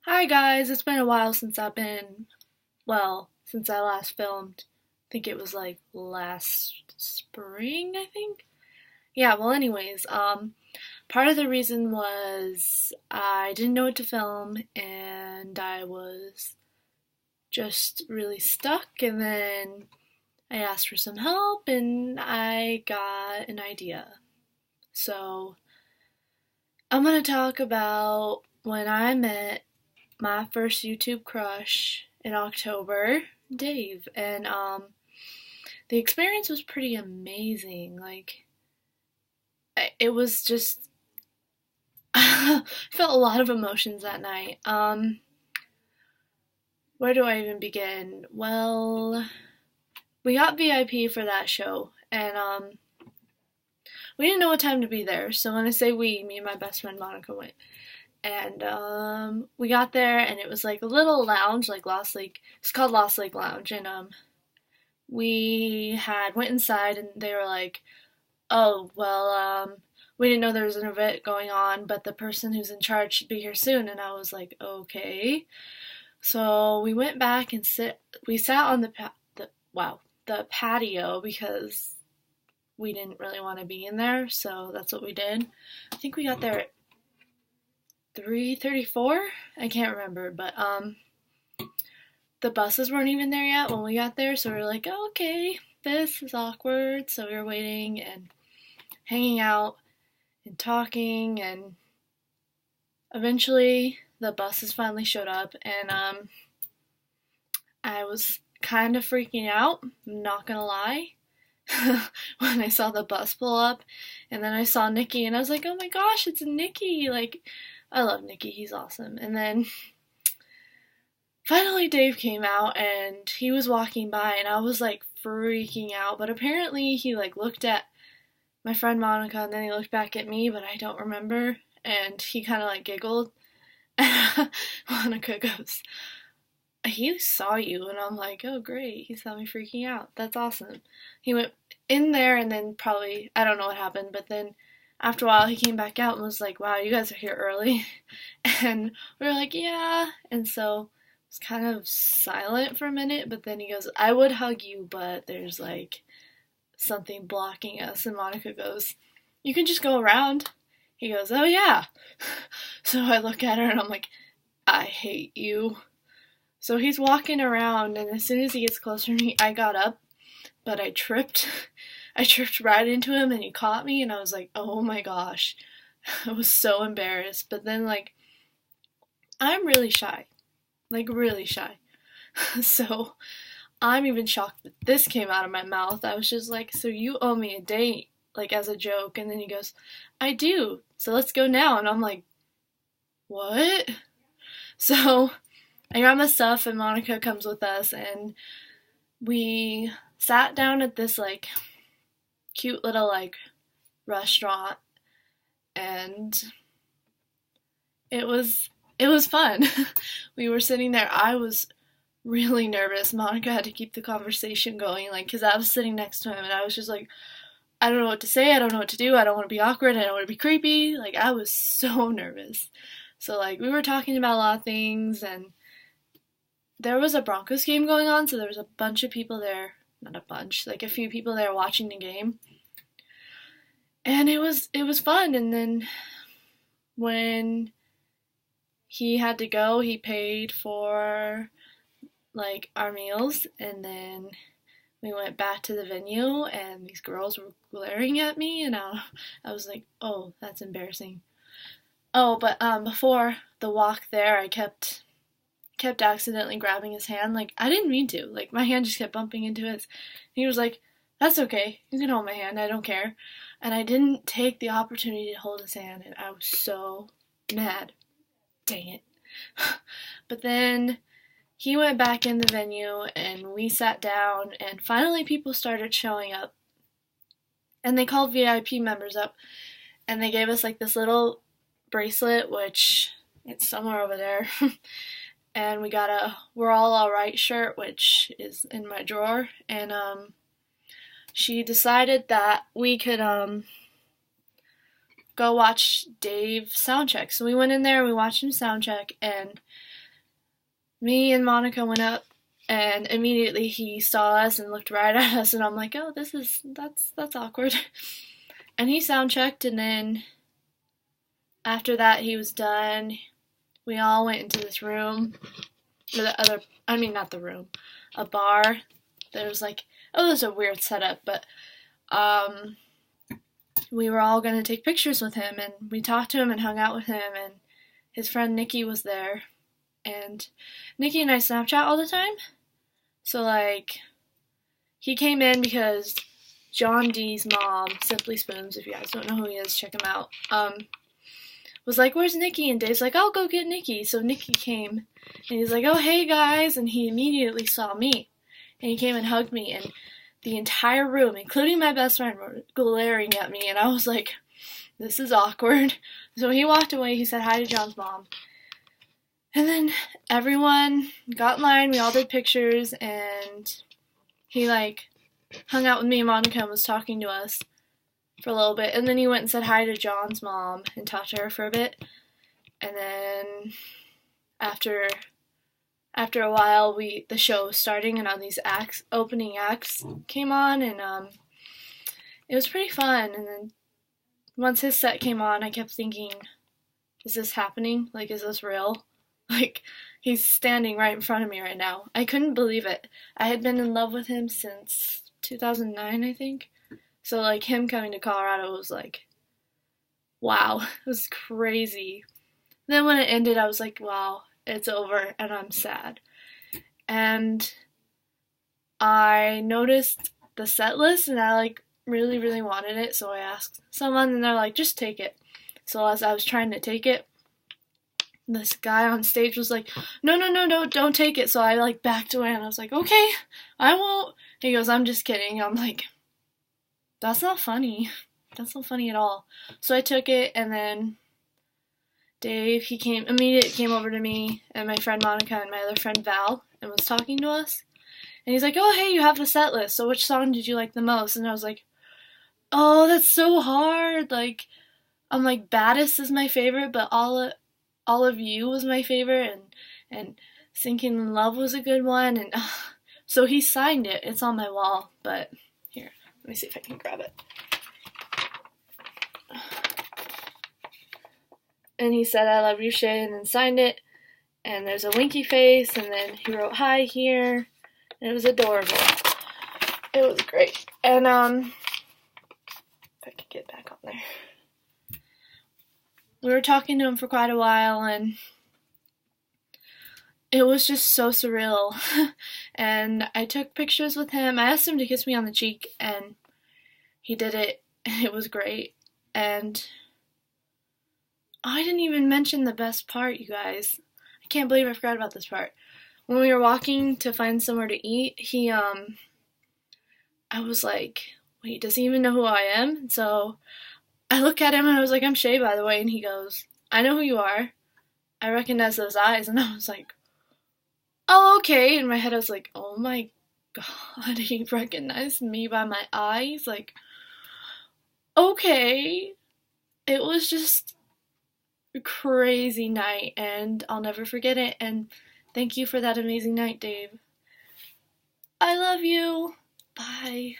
Hi guys, it's been a while since since I last filmed. I think it was like last spring, I think. Yeah, well anyways, part of the reason was I didn't know what to film and I was just really stuck and then I asked for some help and I got an idea. So, I'm going to talk about when I met my first YouTube crush in October, Dave, and the experience was pretty amazing. It was just I felt a lot of emotions that night. Where do I even begin? Well, we got VIP for that show, and we didn't know what time to be there. So when I say we, me and my best friend Monica went. And we got there, and it was like a little lounge, like Lost Lake. It's called Lost Lake Lounge, and we had went inside and they were like, "Oh, well, we didn't know there was an event going on, but the person who's in charge should be here soon." And I was like, "Okay." So we went back and we sat on the patio because we didn't really want to be in there, so that's what we did. I think we got there at 3:34. I can't remember, but the buses weren't even there yet when we got there, so we were like, oh, okay, this is awkward. So we were waiting and hanging out and talking, and eventually the buses finally showed up, and I was kind of freaking out, I'm not gonna lie, when I saw the bus pull up, and then I saw Nikki, and I was like, oh my gosh, it's Nikki! Like, I love Nikki, he's awesome. And then finally Dave came out and he was walking by and I was like freaking out, but apparently he like looked at my friend Monica and then he looked back at me, but I don't remember, and he kind of like giggled. Monica goes, he saw you, and I'm like, oh great, he saw me freaking out, that's awesome. He went in there and then probably, I don't know what happened, but then after a while he came back out and was like, wow, you guys are here early. And we were like, yeah. And so it's kind of silent for a minute, but then he goes, I would hug you, but there's like something blocking us. And Monica goes, you can just go around. He goes, oh yeah. So I look at her and I'm like, I hate you. So he's walking around, and as soon as he gets closer to me, I got up, but I tripped. I tripped right into him, and he caught me, and I was like, oh my gosh. I was so embarrassed. But then, like, I'm really shy. Like, really shy. So I'm even shocked that this came out of my mouth. I was just like, so you owe me a date, like as a joke. And then he goes, I do. So let's go now. And I'm like, what? So I grab my stuff and Monica comes with us and we sat down at this like cute little like restaurant, and it was fun. We were sitting there. I was really nervous. Monica had to keep the conversation going, like, because I was sitting next to him and I was just like, I don't know what to say. I don't know what to do. I don't want to be awkward. I don't want to be creepy. Like, I was so nervous. So, like, we were talking about a lot of things, and there was a Broncos game going on, so there was a bunch of people there. Not a bunch, like a few people there watching the game. And it was fun. And then when he had to go, he paid for like our meals, and then we went back to the venue and these girls were glaring at me, and I was like, oh, that's embarrassing. Oh, but before the walk there, I kept accidentally grabbing his hand. Like, I didn't mean to. Like, my hand just kept bumping into his. He was like, that's okay, you can hold my hand, I don't care. And I didn't take the opportunity to hold his hand, and I was so mad. Dang it. But then he went back in the venue and we sat down, and finally people started showing up, and they called VIP members up, and they gave us like this little bracelet, which it's somewhere over there. And we got a "We're All Alright" shirt, which is in my drawer. And she decided that we could go watch Dave soundcheck. So we went in there, we watched him soundcheck, and me and Monica went up, and immediately he saw us and looked right at us, and I'm like, oh, that's awkward. And he soundchecked, and then after that he was done. We all went into this room, or the other, I mean not the room, a bar. There was like, oh, it was a weird setup, but we were all going to take pictures with him, and we talked to him and hung out with him, and his friend Nikki was there, and Nikki and I Snapchat all the time. So like, he came in because John D's mom, Simply Spoons, if you guys don't know who he is, check him out, was like, where's Nikki? And Dave's like, I'll go get Nikki. So Nikki came, and he's like, oh, hey guys, and he immediately saw me, and he came and hugged me, and the entire room, including my best friend, were glaring at me, and I was like, this is awkward. So he walked away, he said hi to John's mom, and then everyone got in line, we all did pictures, and he like hung out with me and Monica and was talking to us for a little bit, and then he went and said hi to John's mom and talked to her for a bit, and then after a while, the show was starting, and all these opening acts came on, and it was pretty fun. And then once his set came on, I kept thinking, is this happening? Like, is this real? Like, he's standing right in front of me right now. I couldn't believe it. I had been in love with him since 2009, I think. So, like, him coming to Colorado was like, wow, it was crazy. Then when it ended, I was like, wow, it's over, and I'm sad. And I noticed the set list, and I like really, really wanted it, so I asked someone, and they're like, just take it. So as I was trying to take it, this guy on stage was like, no, don't take it. So I like backed away, and I was like, okay, I won't. He goes, I'm just kidding. I'm like, that's not funny. That's not funny at all. So I took it, and then Dave, he immediately came over to me and my friend Monica and my other friend Val and was talking to us. And he's like, oh, hey, you have the set list, so which song did you like the most? And I was like, oh, that's so hard. Like, I'm like, Baddest is my favorite, but All of You was my favorite, and Sinking in Love was a good one. And so he signed it. It's on my wall, but here, let me see if I can grab it. And he said, I love you, Shay, and then signed it. And there's a winky face, and then he wrote hi here. And it was adorable. It was great. And, if I could get back on there. We were talking to him for quite a while, and it was just so surreal. And I took pictures with him. I asked him to kiss me on the cheek, and he did it. And it was great. And I didn't even mention the best part, you guys. I can't believe I forgot about this part. When we were walking to find somewhere to eat, I was like, wait, does he even know who I am? And so I look at him and I was like, I'm Shay, by the way. And he goes, I know who you are. I recognize those eyes. And I was like, oh, okay. In my head, I was like, oh my God, he recognized me by my eyes. Like, okay. It was just a crazy night, and I'll never forget it. And thank you for that amazing night, Dave. I love you. Bye.